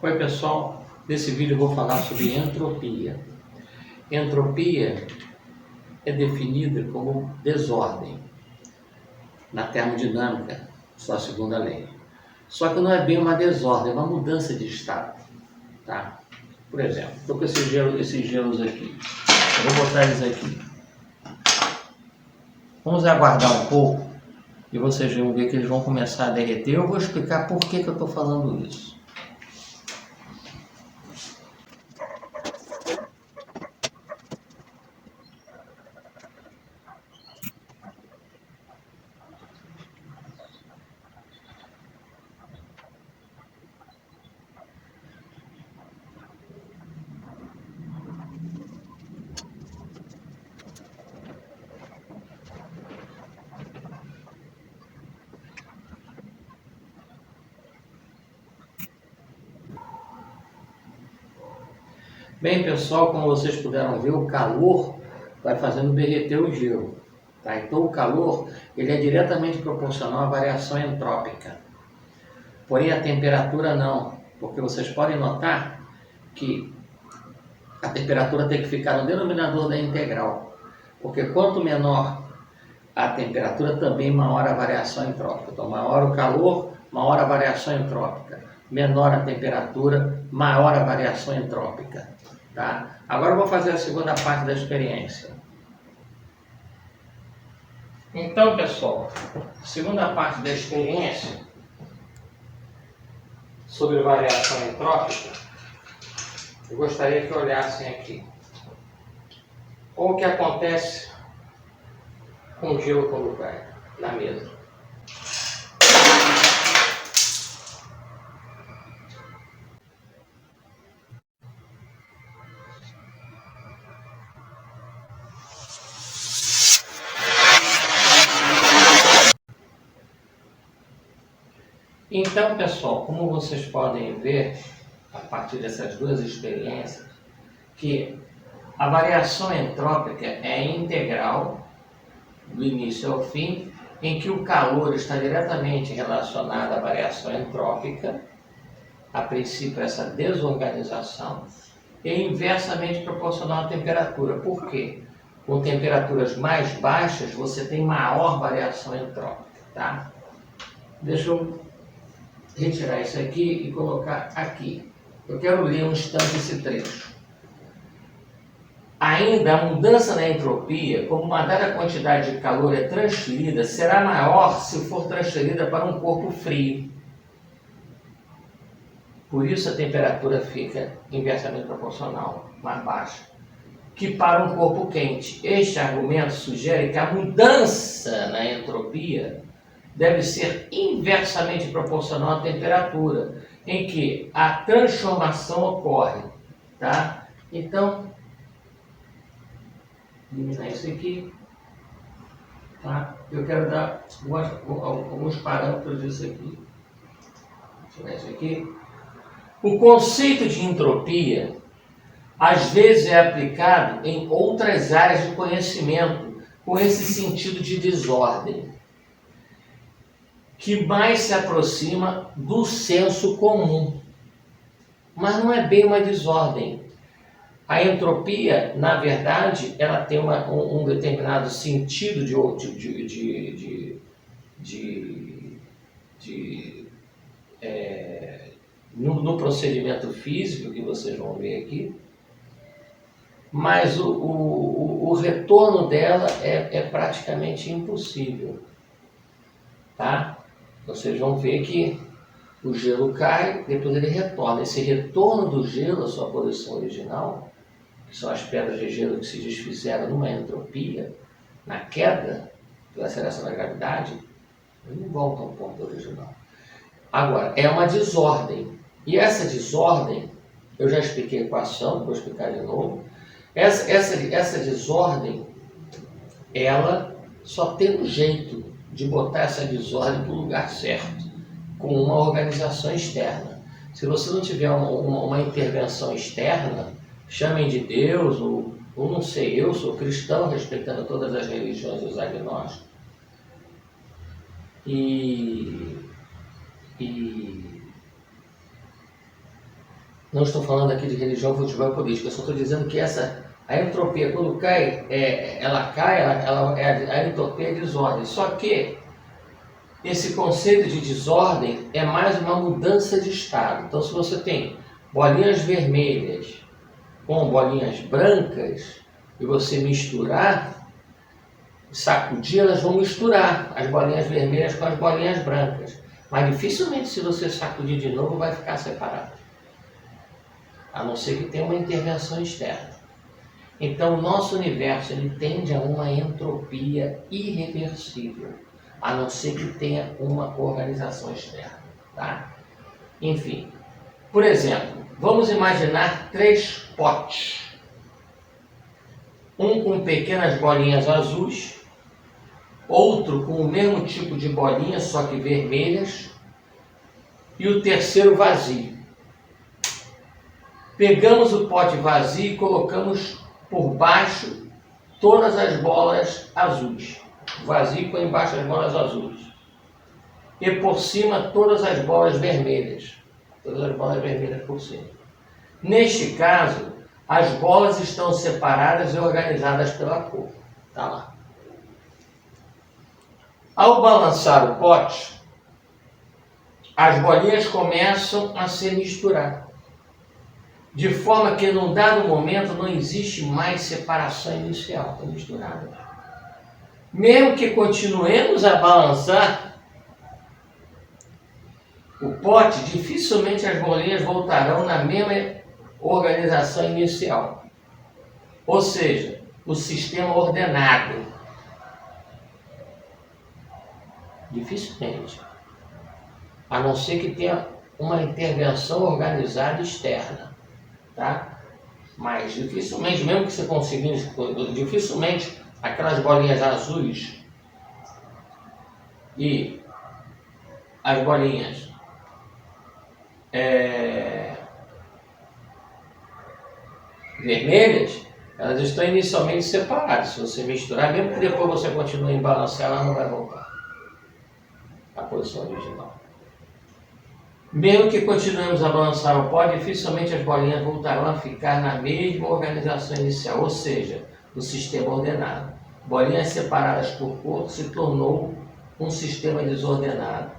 Oi pessoal, nesse vídeo eu vou falar sobre entropia. Entropia é definida como desordem na termodinâmica, sua segunda lei. Só que não é bem uma desordem, é uma mudança de estado. Tá? Por exemplo, estou com esses gelos aqui. Eu vou botar eles aqui. Vamos aguardar um pouco e vocês vão ver que eles vão começar a derreter. Eu vou explicar por que eu estou falando isso. Bem, pessoal, como vocês puderam ver, o calor vai fazendo derreter o gelo. Tá? Então, o calor ele é diretamente proporcional à variação entrópica. Porém, a temperatura não, porque vocês podem notar que a temperatura tem que ficar no denominador da integral. Porque quanto menor a temperatura, também maior a variação entrópica. Então, maior o calor, maior a variação entrópica. Menor a temperatura, maior a variação entrópica. Tá? Agora eu vou fazer a segunda parte da experiência. Então, pessoal, segunda parte da experiência sobre variação entrópica, eu gostaria que olhassem aqui. O que acontece com o gelo quando cai na mesa. Então, pessoal, como vocês podem ver, a partir dessas duas experiências, que a variação entrópica é integral, do início ao fim, em que o calor está diretamente relacionado à variação entrópica, a princípio essa desorganização, e inversamente proporcional à temperatura. Por quê? Com temperaturas mais baixas, você tem maior variação entrópica. Tá? Deixa eu retirar isso aqui e colocar aqui. Eu quero ler um instante esse trecho. Ainda a mudança na entropia, como uma dada quantidade de calor é transferida, será maior se for transferida para um corpo frio. Por isso a temperatura fica inversamente proporcional, mais baixa, que para um corpo quente. Este argumento sugere que a mudança na entropia deve ser inversamente proporcional à temperatura em que a transformação ocorre. Tá? Então, eliminar isso aqui. Tá? Eu quero dar alguns parâmetros disso aqui. Tirar isso aqui. O conceito de entropia, às vezes, é aplicado em outras áreas de conhecimento, com esse sentido de desordem, que mais se aproxima do senso comum. Mas não é bem uma desordem. A entropia, na verdade, ela tem um determinado sentido no procedimento físico, que vocês vão ver aqui, mas o retorno dela é praticamente impossível. Tá? Vocês vão ver que o gelo cai, depois ele retorna. Esse retorno do gelo à sua posição original, que são as pedras de gelo que se desfizeram numa entropia, na queda pela aceleração da gravidade, ele não volta ao ponto original. Agora, é uma desordem. E essa desordem, eu já expliquei a equação, vou explicar de novo. Essa desordem, ela só tem um jeito de botar essa desordem para o lugar certo, com uma organização externa. Se você não tiver uma intervenção externa, chamem de Deus, ou não sei, eu sou cristão, respeitando todas as religiões e os agnósticos. Não estou falando aqui de religião, futebol e política, eu só estou dizendo que a entropia, quando cai, a entropia é desordem. Só que esse conceito de desordem é mais uma mudança de estado. Então, se você tem bolinhas vermelhas com bolinhas brancas e você misturar, sacudir, elas vão misturar as bolinhas vermelhas com as bolinhas brancas. Mas dificilmente, se você sacudir de novo, vai ficar separado. A não ser que tenha uma intervenção externa. Então, o nosso universo ele tende a uma entropia irreversível, a não ser que tenha uma organização externa. Tá? Enfim, por exemplo, vamos imaginar 3 potes. Um com pequenas bolinhas azuis, outro com o mesmo tipo de bolinha, só que vermelhas, e o terceiro vazio. Pegamos o pote vazio e colocamos por baixo todas as bolas azuis. O vazio põe embaixo as bolas azuis. E por cima todas as bolas vermelhas. Todas as bolas vermelhas por cima. Neste caso, as bolas estão separadas e organizadas pela cor. Tá lá. Ao balançar o pote, as bolinhas começam a se misturar. De forma que, num dado momento, não existe mais separação inicial, estão misturadas. Mesmo que continuemos a balançar o pote, dificilmente as bolinhas voltarão na mesma organização inicial. Ou seja, o sistema ordenado. Dificilmente. A não ser que tenha uma intervenção organizada externa. Tá? Mas dificilmente, mesmo que você consiga, dificilmente aquelas bolinhas azuis e as bolinhas vermelhas, elas estão inicialmente separadas. Se você misturar, mesmo que depois você continue em balancear, ela não vai voltar à posição original. Mesmo que continuemos a balançar o pó, dificilmente as bolinhas voltarão a ficar na mesma organização inicial, ou seja, no sistema ordenado. Bolinhas separadas por cor se tornou um sistema desordenado.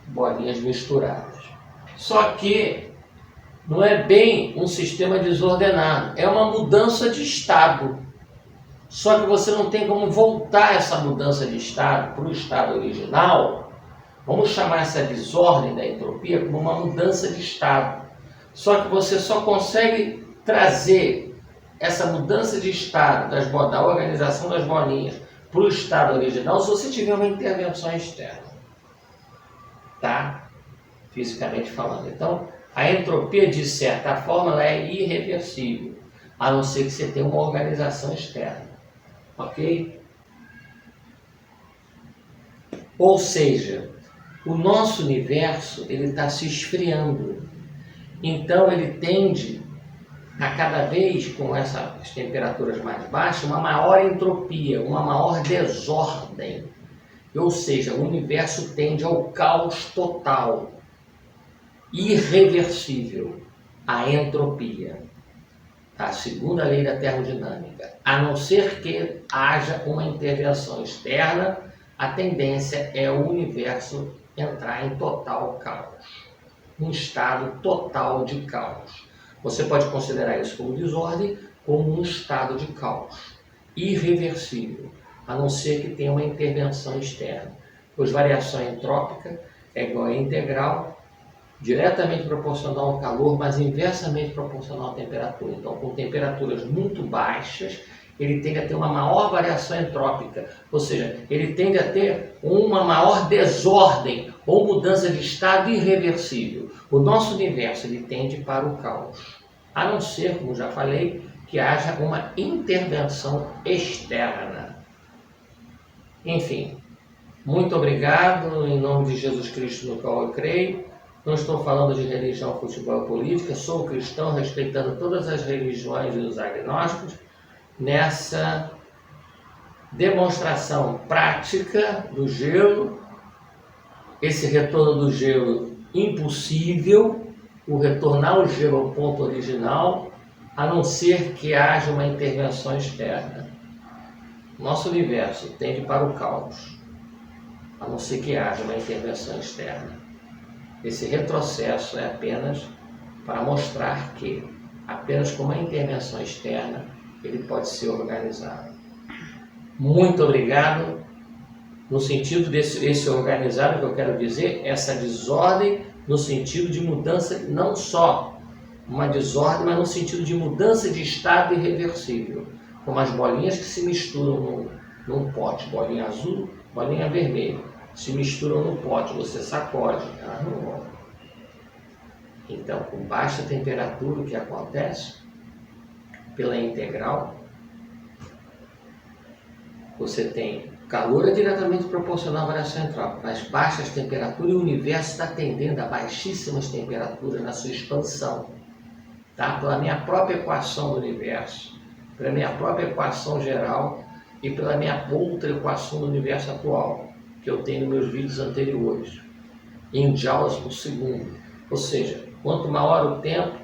Bolinhas misturadas. Só que não é bem um sistema desordenado, é uma mudança de estado. Só que você não tem como voltar essa mudança de estado para o estado original. Vamos chamar essa desordem da entropia como uma mudança de estado. Só que você só consegue trazer essa mudança de estado da organização das bolinhas para o estado original se você tiver uma intervenção externa. Tá? Fisicamente falando. Então, a entropia, de certa forma, ela é irreversível, a não ser que você tenha uma organização externa. Ok? Ou seja, o nosso universo ele está se esfriando. Então ele tende a cada vez, com essas temperaturas mais baixas, uma maior entropia, uma maior desordem. Ou seja, o universo tende ao caos total, irreversível, a entropia. A segunda lei da termodinâmica. A não ser que haja uma intervenção externa, a tendência é o universo entrar em total caos, um estado total de caos. Você pode considerar isso como desordem, como um estado de caos, irreversível, a não ser que tenha uma intervenção externa. Pois variação entrópica é igual a integral, diretamente proporcional ao calor, mas inversamente proporcional à temperatura. Então, com temperaturas muito baixas, ele tende a ter uma maior variação entrópica, ou seja, ele tende a ter uma maior desordem ou mudança de estado irreversível. O nosso universo ele tende para o caos, a não ser, como já falei, que haja uma intervenção externa. Enfim, muito obrigado, em nome de Jesus Cristo no qual eu creio. Não estou falando de religião, futebol e política, sou cristão respeitando todas as religiões e os agnósticos, nessa demonstração prática do gelo, esse retorno do gelo impossível, o retornar o gelo ao ponto original, a não ser que haja uma intervenção externa. Nosso universo tende para o caos, a não ser que haja uma intervenção externa. Esse retrocesso é apenas para mostrar que, apenas com uma intervenção externa, ele pode ser organizado. Muito obrigado. No sentido desse organizado, que eu quero dizer, essa desordem no sentido de mudança, não só uma desordem, mas no sentido de mudança de estado irreversível, como as bolinhas que se misturam num pote, bolinha azul, bolinha vermelha, se misturam no pote, você sacode, elas não vão. Então, com baixa temperatura, o que acontece? Pela integral, você tem calor é diretamente proporcional à variação entrópica, mas baixas temperaturas, e o universo está tendendo a baixíssimas temperaturas na sua expansão. Tá? Pela minha própria equação do universo, pela minha própria equação geral e pela minha outra equação do universo atual, que eu tenho nos meus vídeos anteriores, em joules por segundo. Ou seja, quanto maior o tempo,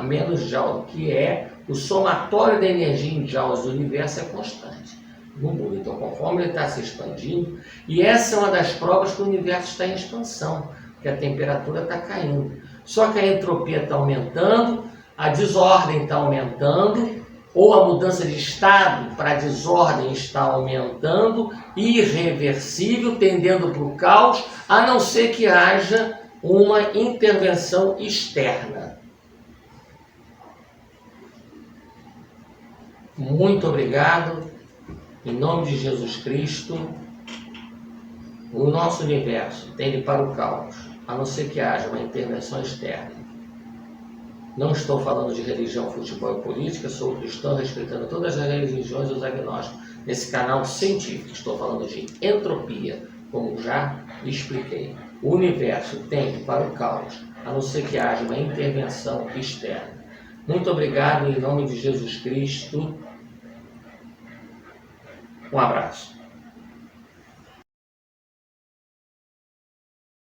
menos joule, que é o somatório da energia em joules do universo é constante. Não muda. Então, conforme ele está se expandindo, e essa é uma das provas que o universo está em expansão, que a temperatura está caindo. Só que a entropia está aumentando, a desordem está aumentando, ou a mudança de estado para a desordem está aumentando, irreversível, tendendo para o caos, a não ser que haja uma intervenção externa. Muito obrigado. Em nome de Jesus Cristo, o nosso universo tende para o caos, a não ser que haja uma intervenção externa. Não estou falando de religião, futebol e política, sou cristão respeitando todas as religiões e os agnósticos. Nesse canal científico, estou falando de entropia, como já expliquei. O universo tende para o caos, a não ser que haja uma intervenção externa. Muito obrigado, em nome de Jesus Cristo. Um abraço.